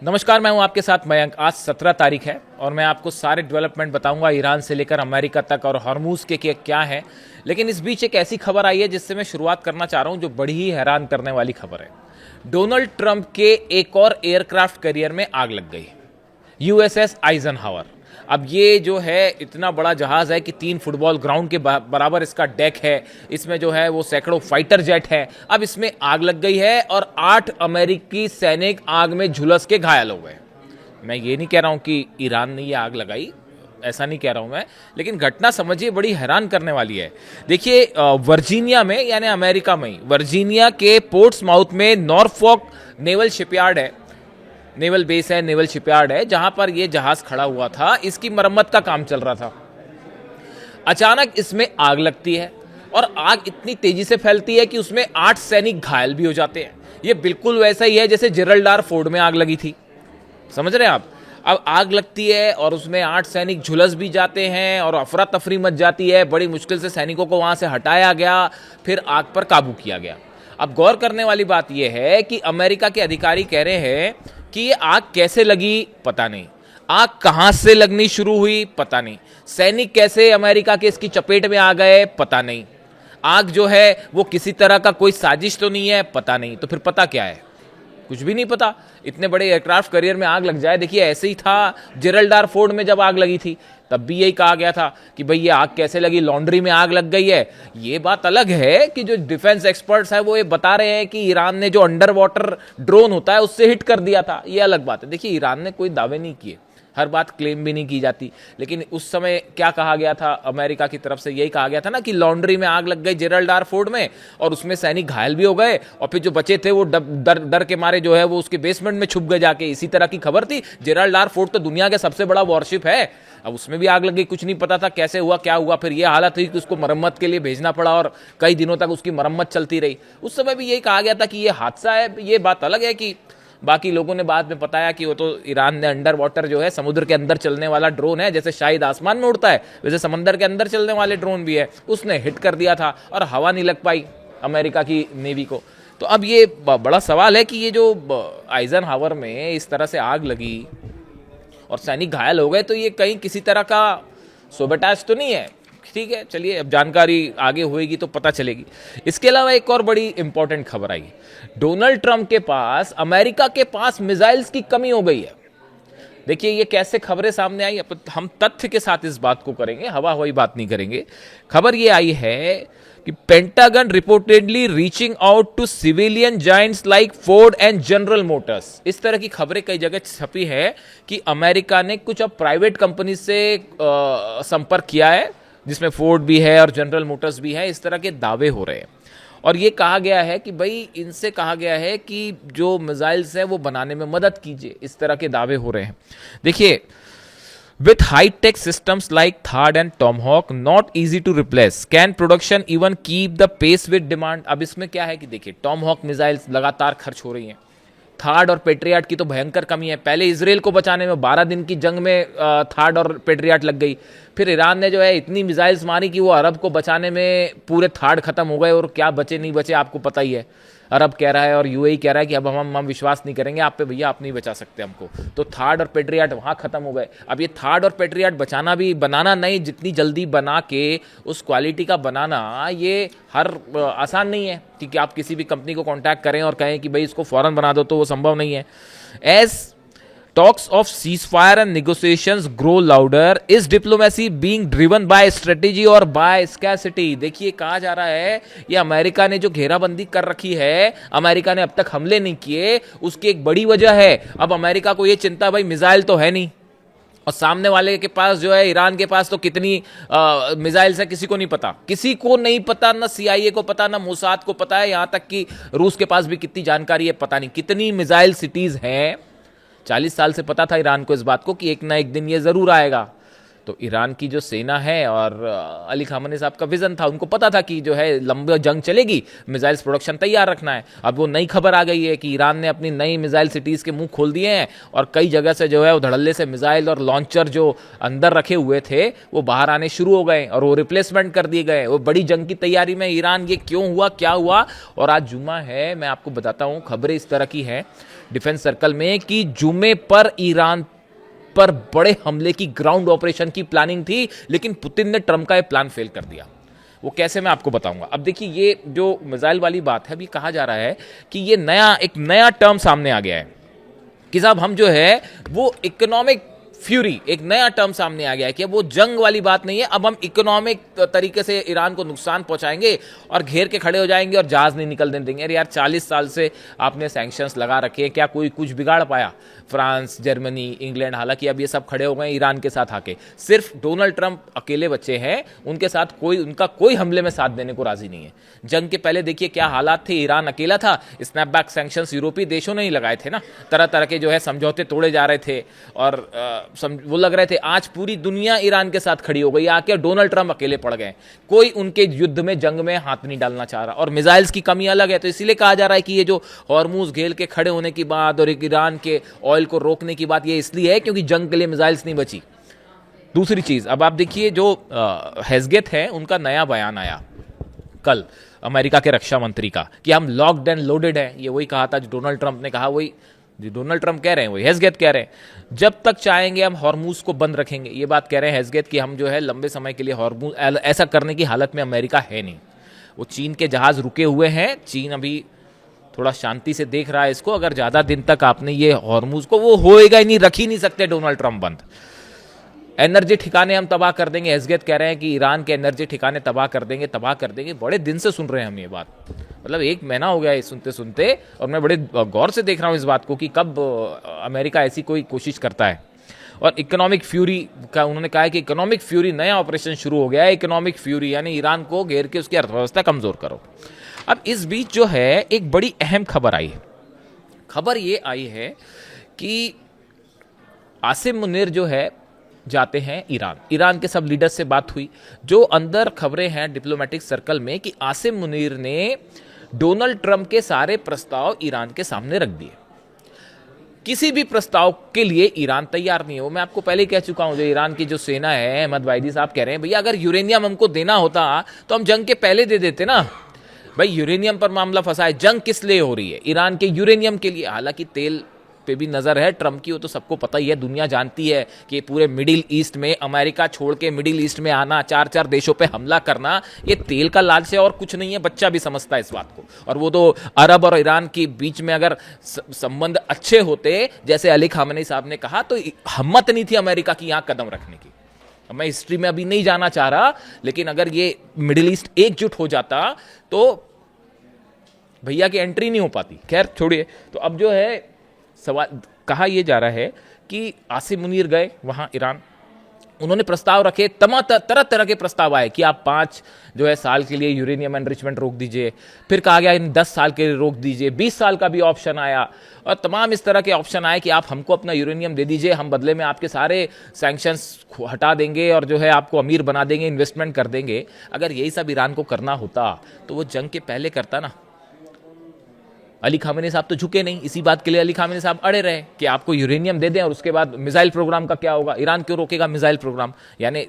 नमस्कार, मैं हूं आपके साथ मयंक। आज 17 तारीख है और मैं आपको सारे डेवलपमेंट बताऊंगा ईरान से लेकर अमेरिका तक और हॉर्मूज के क्या है। लेकिन इस बीच एक ऐसी खबर आई है जिससे मैं शुरुआत करना चाह रहा हूं, जो बड़ी ही हैरान करने वाली खबर है। डोनाल्ड ट्रंप के एक और एयरक्राफ्ट कैरियर में आग लग गई, यूएसएस आइजनहावर। अब ये जो है इतना बड़ा जहाज है कि 3 फुटबॉल ग्राउंड के बराबर इसका डेक है। इसमें जो है वो सैकड़ों फाइटर जेट है। अब इसमें आग लग गई है और 8 अमेरिकी सैनिक आग में झुलस के घायल हो गए। मैं ये नहीं कह रहा हूं कि ईरान ने ये आग लगाई, ऐसा नहीं कह रहा हूं मैं, लेकिन घटना समझिए बड़ी हैरान करने वाली है। देखिए, वर्जीनिया में, यानी अमेरिका में, वर्जीनिया के पोर्ट्समाउथ में नॉरफॉक नेवल शिपयार्ड है, नेवल बेस है, नेवल शिपयार्ड है, जहां पर यह जहाज खड़ा हुआ था। इसकी मरम्मत का काम चल रहा था। अचानक इसमें आग लगती है और आग इतनी तेजी से फैलती है कि उसमें 8 सैनिक घायल भी हो जाते हैं। यह बिल्कुल वैसा ही है जैसे जेरल्ड आर फोर्ड में आग लगी थी। समझ रहे हैं आप? अब आग लगती है और उसमें 8 सैनिक झुलस भी जाते हैं और अफरा तफरी मच जाती है। बड़ी मुश्किल से सैनिकों को वहां से हटाया गया, फिर आग पर काबू किया गया। अब गौर करने वाली बात यह है कि अमेरिका के अधिकारी कह रहे हैं कि ये आग कैसे लगी पता नहीं, आग कहां से लगनी शुरू हुई पता नहीं, सैनिक कैसे अमेरिका के इसकी चपेट में आ गए पता नहीं, आग जो है वो किसी तरह का कोई साजिश तो नहीं है पता नहीं। तो फिर पता क्या है? कुछ भी नहीं पता। इतने बड़े एयरक्राफ्ट कैरियर में आग लग जाए। देखिए, ऐसे ही था जेरल्ड आर फोर्ड में जब आग लगी थी, तब भी यही कहा गया था कि भाई ये आग कैसे लगी, लॉन्ड्री में आग लग गई है। ये बात अलग है कि जो डिफेंस एक्सपर्ट्स है वो ये बता रहे हैं कि ईरान ने जो अंडर वाटर ड्रोन होता है उससे हिट कर दिया था। ये अलग बात है। देखिए, ईरान ने कोई दावे नहीं किए, हर बात क्लेम भी नहीं की जाती, लेकिन उस समय क्या कहा गया था अमेरिका की तरफ से? यही कहा गया था ना कि लॉन्ड्री में आग लग गई जेरल्ड आर फोर्ड में और उसमें सैनिक घायल भी हो गए और फिर जो बचे थे वो डर के मारे जो है वो उसके बेसमेंट में छुप गए जाके। इसी तरह की खबर थी। जेरल्ड आर फोर्ड तो दुनिया का सबसे बड़ा वॉरशिप है। अब उसमें भी आग लग गई, कुछ नहीं पता था कैसे हुआ क्या हुआ। फिर ये हालत हुई कि उसको मरम्मत के लिए भेजना पड़ा और कई दिनों तक उसकी मरम्मत चलती रही। उस समय भी यही कहा गया था कि ये हादसा है। ये बात अलग है कि बाकी लोगों ने बाद में बताया कि वो तो ईरान ने अंडर वाटर जो है, समुद्र के अंदर चलने वाला ड्रोन है, जैसे शायद आसमान में उड़ता है वैसे समंदर के अंदर चलने वाले ड्रोन भी है, उसने हिट कर दिया था और हवा नहीं लग पाई अमेरिका की नेवी को। तो अब ये बड़ा सवाल है कि ये जो आइजनहावर में इस तरह से आग लगी और सैनिक घायल हो गए, तो ये कहीं किसी तरह का सोबेटाज तो नहीं है? ठीक है, चलिए, अब जानकारी आगे होएगी तो पता चलेगी। इसके अलावा एक और बड़ी इंपॉर्टेंट खबर आई। डोनाल्ड ट्रंप के पास, अमेरिका के पास मिसाइल्स की कमी हो गई है। देखिए, ये कैसे खबरें सामने आई, हम तथ्य के साथ इस बात को करेंगे, हवा हवाई बात नहीं करेंगे। खबर ये आई है कि Pentagon reportedly reaching out to civilian giants like Ford and General Motors. इस तरह की खबरें कई जगह छपी है कि अमेरिका ने कुछ अब प्राइवेट कंपनी से संपर्क किया है, जिसमें फोर्ड भी है और जनरल मोटर्स भी है। इस तरह के दावे हो रहे हैं और ये कहा गया है कि भाई, इनसे कहा गया है कि जो मिसाइल्स हैं वो बनाने में मदद कीजिए। इस तरह के दावे हो रहे हैं। देखिए, with high-tech systems like THAAD and Tomahawk not easy to replace, can production even keep the pace with demand? अब इसमें क्या है कि देखिए, टॉमहॉक मिसाइल्स लगातार खर्च हो रही हैं। थार्ड और पेट्रियाट की तो भयंकर कमी है। पहले इजराइल को बचाने में 12 दिन की जंग में थार्ड और पेट्रियाट लग गई। फिर ईरान ने जो है इतनी मिसाइल्स मारी कि वो अरब को बचाने में पूरे थार्ड खत्म हो गए और क्या बचे नहीं बचे आपको पता ही है। अरब कह रहा है और यूएई कह रहा है कि अब हम विश्वास नहीं करेंगे आप पे भैया, आप नहीं बचा सकते हमको। तो थार्ड और पेट्रियाट वहां खत्म हो गए। अब ये थार्ड और पेट्रियाट बनाना नहीं, जितनी जल्दी बना के उस क्वालिटी का बनाना, ये हर आसान नहीं है कि आप किसी भी कंपनी को कांटेक्ट करें और कहें कि भाई इसको फौरन बना दो, तो वो संभव नहीं है। As talks of ceasefire and negotiations grow louder, is diplomacy being driven by strategy or by scarcity? देखिए, कहा जा रहा है ये अमेरिका ने जो घेराबंदी कर रखी है, अमेरिका ने अब तक हमले नहीं किए, उसकी एक बड़ी वजह है। अब अमेरिका को ये चिंता, भाई मिसाइल तो है नहीं और सामने वाले के पास जो है, ईरान के पास तो कितनी मिसाइल्स है किसी को नहीं पता। किसी को नहीं पता, ना सीआईए को पता, ना मोसाद को पता है, यहां तक कि रूस के पास भी कितनी जानकारी है पता नहीं। कितनी मिसाइल सिटीज हैं। 40 साल से पता था ईरान को इस बात को कि एक ना एक दिन ये जरूर आएगा। तो ईरान की जो सेना है और अली खामनी साहब का विजन था, उनको पता था कि जो है लंबी जंग चलेगी, मिसाइल्स प्रोडक्शन तैयार रखना है। अब वो नई खबर आ गई है कि ईरान ने अपनी नई मिसाइल सिटीज़ के मुंह खोल दिए हैं और कई जगह से जो है वो धड़ल्ले से मिसाइल और लॉन्चर जो अंदर रखे हुए थे वो बाहर आने शुरू हो गए और वो रिप्लेसमेंट कर दिए गए। वो बड़ी जंग की तैयारी में ईरान, ये क्यों हुआ, क्या हुआ? और आज जुम्मा है, मैं आपको बताता हूँ, खबरें इस तरह की हैं। डिफेंस सर्कल में कि जुमे पर ईरान पर बड़े हमले की ग्राउंड ऑपरेशन की प्लानिंग थी, लेकिन पुतिन ने ट्रंप का यह प्लान फेल कर दिया। वो कैसे, मैं आपको बताऊंगा। अब देखिए, ये जो मिसाइल वाली बात है, अभी कहा जा रहा है कि ये एक नया टर्म सामने आ गया है कि साहब हम जो है वो इकोनॉमिक फ्यूरी, एक नया टर्म सामने आ गया है कि अब वो जंग वाली बात नहीं है, अब हम इकोनॉमिक तरीके से ईरान को नुकसान पहुंचाएंगे और घेर के खड़े हो जाएंगे और जहाज नहीं निकलने देंगे। अरे यार, 40 साल से आपने सैंक्शंस लगा रखे हैं, क्या कोई कुछ बिगाड़ पाया? फ्रांस, जर्मनी, इंग्लैंड, हालांकि अब ये सब खड़े हो गए ईरान के साथ आके। सिर्फ डोनाल्ड ट्रंप अकेले बच्चे हैं, उनके साथ उनका कोई हमले में साथ देने को राजी नहीं है। जंग के पहले देखिए क्या हालात थे, ईरान अकेला था, स्नैपबैक सैंक्शंस यूरोपीय देशों ने ही लगाए थे ना, तरह तरह के जो है समझौते तोड़े जा रहे थे और वो लग रहे थे आज पूरी दुनिया ईरान के साथ खड़ी हो गई, आके डोनाल्ड ट्रंप अकेले पड़ गए, कोई उनके युद्ध में, जंग में हाथ नहीं डालना चाह रहा। और मिसाइल्स की कमी अलग है, तो इसीलिए कहा जा रहा है कि ये जो हॉर्मूज घेर के खड़े होने की बात और ईरान के ऑयल को रोकने की बात, ये इसलिए है क्योंकि जंग के लिए मिसाइल्स नहीं बची। दूसरी चीज, अब आप देखिए जो हेस्गेथ है, उनका नया बयान आया कल अमेरिका के रक्षा मंत्री का कि हम लॉक्ड एंड लोडेड हैं। ये वही कहा था जो डोनाल्ड ट्रंप ने कहा, वही डोनाल्ड ट्रंप कह रहे हैं, वही हेस्गेथ कह रहे हैं। जब तक चाहेंगे हम हॉर्मूज को बंद रखेंगे, ये बात कह रहे हैं हेस्गेथ कि हम जो है लंबे समय के लिए हॉर्मूज, ऐसा करने की हालत में अमेरिका है नहीं। वो चीन के जहाज रुके हुए हैं, चीन अभी थोड़ा शांति से देख रहा है इसको। अगर ज्यादा दिन तक आपने ये हॉर्मूज को, वो होएगा ही नहीं, रख ही नहीं सकते डोनाल्ड ट्रंप बंद। एनर्जी ठिकाने हम तबाह कर देंगे, हेस्गेथ कह रहे हैं कि ईरान के एनर्जी ठिकाने तबाह कर देंगे, तबाह कर देंगे। बड़े दिन से सुन रहे हैं हम ये बात, मतलब 1 महीना हो गया है सुनते सुनते, और मैं बड़े गौर से देख रहा हूं इस बात को कि कब अमेरिका ऐसी कोई कोशिश करता है। और इकोनॉमिक फ्यूरी का उन्होंने कहा है कि इकोनॉमिक फ्यूरी, नया ऑपरेशन शुरू हो गया है, इकोनॉमिक फ्यूरी, यानी ईरान को घेर के उसकी अर्थव्यवस्था कमजोर करो। अब इस बीच जो है एक बड़ी अहम खबर आई है। खबर ये आई है कि आसिम मुनीर जो है जाते हैं ईरान के सब लीडर्स से बात हुई। जो अंदर खबरें हैं डिप्लोमेटिक सर्कल में कि आसिम मुनीर ने डोनाल्ड ट्रंप के सारे प्रस्ताव ईरान के सामने रख दिए। किसी भी प्रस्ताव के लिए ईरान तैयार नहीं है। वो मैं आपको पहले कह चुका हूं, जो ईरान की जो सेना है, अहमद वाइदी साहब कह रहे हैं भैया अगर यूरेनियम हमको देना होता तो हम जंग के पहले दे देते ना। भाई यूरेनियम पर मामला फंसा है, जंग किस लिए हो रही है? ईरान के यूरेनियम के लिए। हालांकि तेल पे भी नजर है ट्रंप की, वो तो सबको पता ही है, दुनिया जानती है कि पूरे मिडिल ईस्ट में, अमेरिका छोड़ के मिडिल ईस्ट में आना, 4 देशों पे हमला करना, ये तेल का लालच है और कुछ नहीं है। बच्चा भी समझता है इस बात को। और वो तो अरब और ईरान के बीच में अगर संबंध अच्छे होते, जैसे अली खामेनी साहब ने कहा, तो हिम्मत नहीं थी अमेरिका की यहां कदम रखने की। मैं हिस्ट्री में अभी नहीं जाना चाह रहा, लेकिन अगर ये मिडिल ईस्ट एकजुट हो जाता तो भैया की एंट्री नहीं हो पाती। खैर छोड़िए। तो अब जो है सवाल, कहा यह जा रहा है कि आसिम मुनीर गए वहां ईरान, उन्होंने प्रस्ताव रखे, तरह तरह के प्रस्ताव आए कि आप 5 जो है साल के लिए यूरेनियम एनरिचमेंट रोक दीजिए, फिर कहा गया इन 10 साल के लिए रोक दीजिए, 20 साल का भी ऑप्शन आया, और तमाम इस तरह के ऑप्शन आए कि आप हमको अपना यूरेनियम दे दीजिए, हम बदले में आपके सारे सैंक्शंस हटा देंगे और जो है आपको अमीर बना देंगे, इन्वेस्टमेंट कर देंगे। अगर यही सब ईरान को करना होता तो वो जंग के पहले करता ना। अली खामेनी साहब तो झुके नहीं, इसी बात के लिए अली खामेनी साहब अड़े रहे कि आपको यूरेनियम दे दें और उसके बाद मिसाइल प्रोग्राम का क्या होगा, ईरान क्यों रोकेगा मिसाइल प्रोग्राम। यानी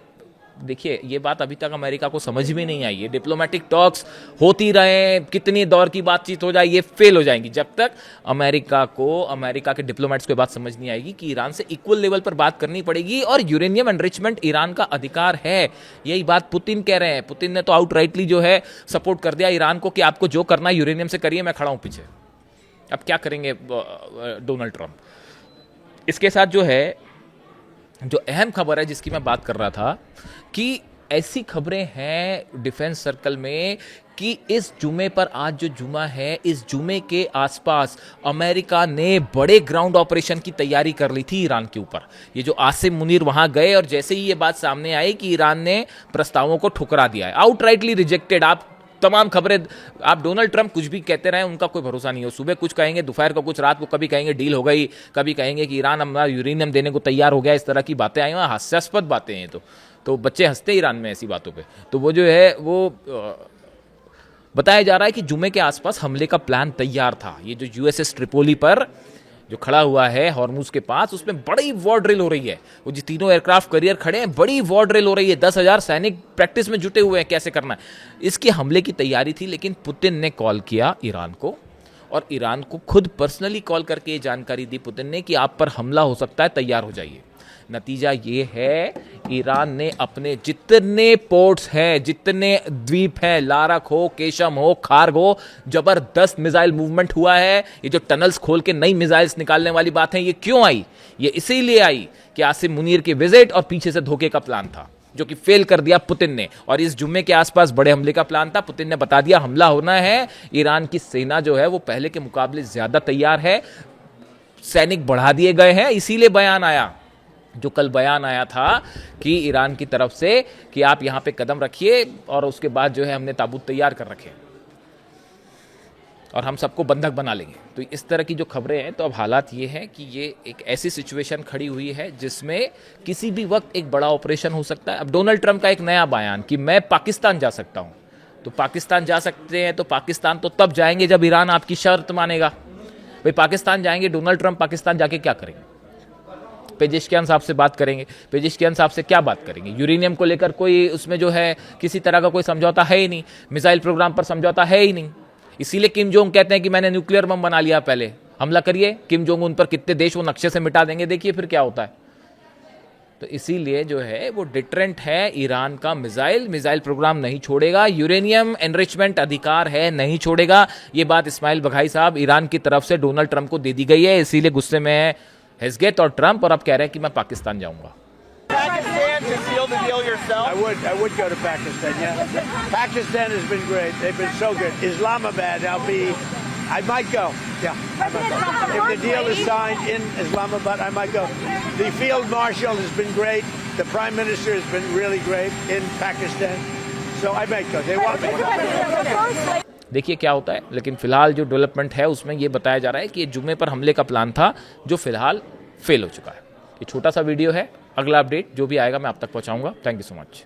देखिए, ये बात अभी तक अमेरिका को समझ में नहीं आई है। डिप्लोमेटिक टॉक्स होती रहे, कितनी दौर की बातचीत हो जाए, ये फेल हो जाएंगी जब तक अमेरिका के डिप्लोमेट्स को बात समझ नहीं आएगी कि ईरान से इक्वल लेवल पर बात करनी पड़ेगी और यूरेनियम एनरिचमेंट ईरान का अधिकार है। यही बात पुतिन कह रहे हैं। पुतिन ने तो आउटराइटली जो है सपोर्ट कर दिया ईरान को कि आपको जो करना है यूरेनियम से करिए, मैं खड़ा हूं पीछे। अब क्या करेंगे डोनाल्ड ट्रंप? इसके साथ जो है, जो अहम खबर है जिसकी मैं बात कर रहा था, कि ऐसी खबरें हैं डिफेंस सर्कल में कि इस जुमे पर, आज जो जुमा है, इस जुमे के आसपास अमेरिका ने बड़े ग्राउंड ऑपरेशन की तैयारी कर ली थी ईरान के ऊपर। ये जो आसिम मुनीर वहां गए और जैसे ही ये बात सामने आई कि ईरान ने प्रस्तावों को ठुकरा दिया है, आउटराइटली रिजेक्टेड। आप तमाम खबरें, आप डोनाल्ड ट्रंप कुछ भी कहते रहे, उनका कोई भरोसा नहीं हो। सुबह कुछ कहेंगे, दोपहर को कुछ, रात को कभी कहेंगे डील हो गई, कभी कहेंगे कि ईरान हमारा यूरेनियम देने को तैयार हो गया। इस तरह की बातें आई, वहां हास्यास्पद बातें हैं। तो बच्चे हंसते ईरान में ऐसी बातों पे। तो वो जो है वो बताया जा रहा है कि जुमे के आसपास हमले का प्लान तैयार था। ये जो यूएसएस ट्रिपोली पर जो खड़ा हुआ है हॉर्मुज के पास, उसमें बड़ी वॉर ड्रिल हो रही है। वो जो 3 एयरक्राफ्ट कैरियर खड़े हैं, बड़ी वॉर ड्रिल हो रही है। 10,000 सैनिक प्रैक्टिस में जुटे हुए हैं कैसे करना है। इसके हमले की तैयारी थी, लेकिन पुतिन ने कॉल किया ईरान को और ईरान को खुद पर्सनली कॉल करके ये जानकारी दी पुतिन ने कि आप पर हमला हो सकता है, तैयार हो जाइए। नतीजा ये है, ईरान ने अपने जितने पोर्ट्स हैं, जितने द्वीप हैं, लारक हो, केशम हो, खार्ग हो, जबरदस्त मिसाइल मूवमेंट हुआ है। ये जो टनल्स खोल के नई मिसाइल्स निकालने वाली बात है, ये क्यों आई? ये इसीलिए आई कि आसिम मुनीर की विजिट और पीछे से धोखे का प्लान था, जो कि फेल कर दिया पुतिन ने। और इस जुम्मे के आसपास बड़े हमले का प्लान था। पुतिन ने बता दिया हमला होना है। ईरान की सेना जो है वो पहले के मुकाबले ज्यादा तैयार है, सैनिक बढ़ा दिए गए हैं। इसीलिए बयान आया, जो कल बयान आया था कि ईरान की तरफ से कि आप यहां पे कदम रखिए और उसके बाद जो है हमने ताबूत तैयार कर रखे और हम सबको बंधक बना लेंगे। तो इस तरह की जो खबरें हैं, तो अब हालात ये हैं कि ये एक ऐसी सिचुएशन खड़ी हुई है जिसमें किसी भी वक्त एक बड़ा ऑपरेशन हो सकता है। अब डोनाल्ड ट्रंप का एक नया बयान कि मैं पाकिस्तान जा सकता हूं, तो पाकिस्तान जा सकते हैं तो पाकिस्तान तो तब जाएंगे जब ईरान आपकी शर्त मानेगा। भाई पाकिस्तान जाएंगे, डोनाल्ड ट्रंप पाकिस्तान जाके क्या करेंगे? पेजेश्कियान साहब से बात करेंगे। पेजेश्कियान साहब से क्या बात करेंगे? यूरेनियम को लेकर कोई उसमें जो है किसी तरह का कोई समझौता है ही नहीं, मिसाइल प्रोग्राम पर समझौता है ही नहीं। इसीलिए किम जोंग कहते हैं कि मैंने न्यूक्लियर बम बना लिया, पहले हमला करिए। किम जोंग उन पर कितने देश वो नक्शे से मिटा देंगे, देखिए फिर क्या होता है। तो इसीलिए जो है वो डिटरेंट है ईरान का। मिसाइल प्रोग्राम नहीं छोड़ेगा, यूरेनियम एनरिचमेंट अधिकार है, नहीं छोड़ेगा। ये बात इस्माइल बघाई साहब ईरान की तरफ से डोनाल्ड ट्रंप को दे दी गई है। इसीलिए गुस्से में है हेस्गेट और ट्रंप, और अब कह रहे हैं कि मैं पाकिस्तान जाऊंगा। Pakistan to seal the deal yourself? I would go to Pakistan, yeah. Pakistan has been great. They've been so good. Islamabad, I might go. Yeah, I might go. If the deal is signed in Islamabad, I might go. The field marshal has been great. The prime minister has been really great in Pakistan. So I might go. They want me. देखिए क्या होता है, लेकिन फिलहाल जो development है उसमें ये बताया जा रहा है कि ये जुम्मे पर हमले का प्लान था, जो फिलहाल फेल हो चुका है। ये छोटा सा वीडियो है, अगला अपडेट जो भी आएगा मैं आप तक पहुंचाऊंगा। Thank you so much.